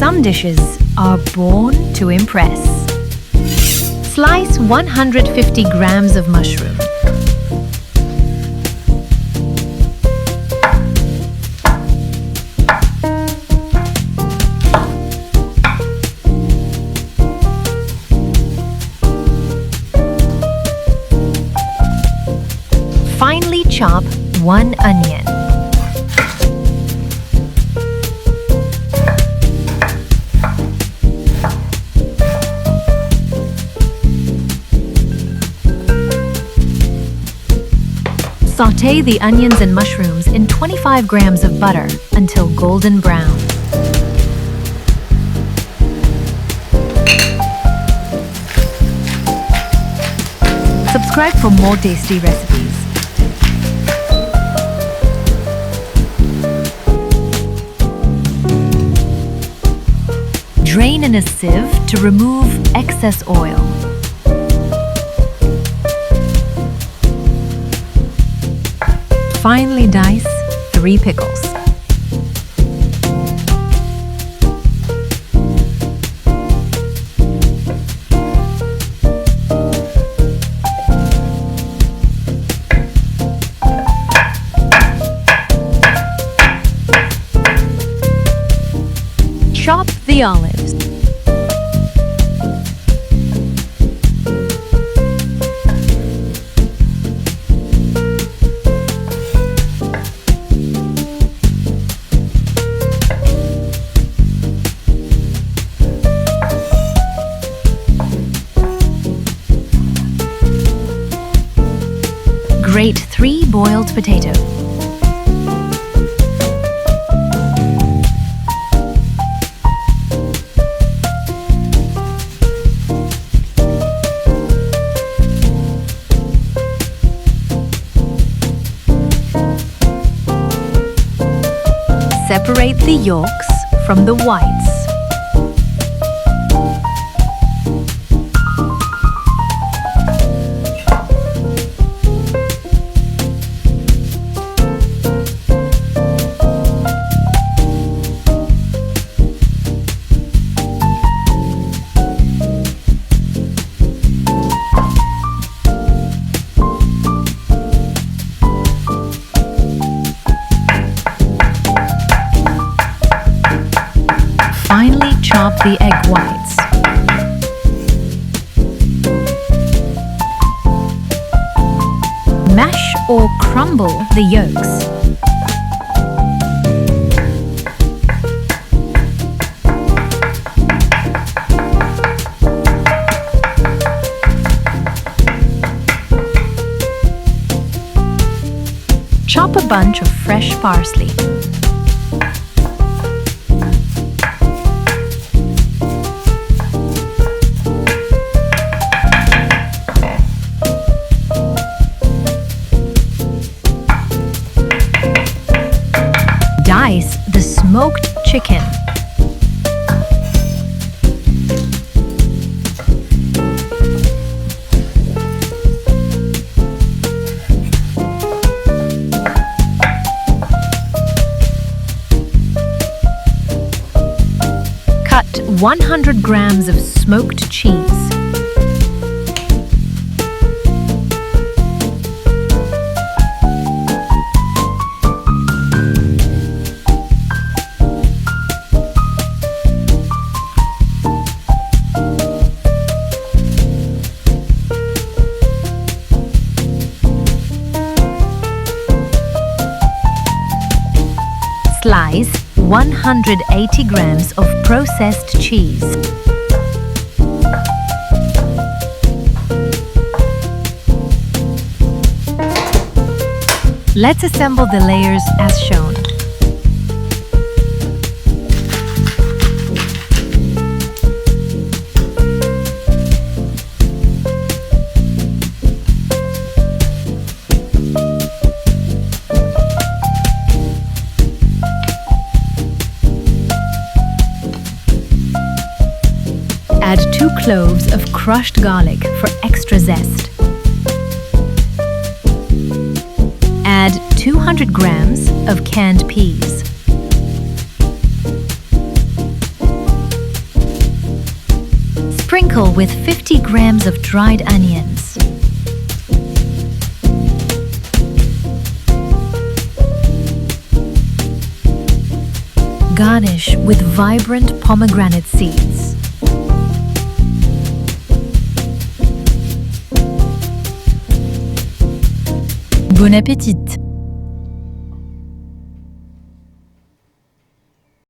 Some dishes are born to impress. Slice 150 grams of mushroom. Finely chop 1 onion. Sauté the onions and mushrooms in 25 grams of butter until golden brown. Subscribe for more tasty recipes. Drain in a sieve to remove excess oil. Finely dice 3 pickles. Chop the olives. Grate 3 boiled potatoes. Separate the yolks from the whites. Finely chop the egg whites. Mash or crumble the yolks. Chop a bunch of fresh parsley. Dice the smoked chicken. Cut 100 grams of smoked cheese. Slice 180 grams of processed cheese. Let's assemble the layers as shown. Add 2 cloves of crushed garlic for extra zest. Add 200 grams of canned peas. Sprinkle with 50 grams of dried onions. Garnish with vibrant pomegranate seeds. Bon appétit!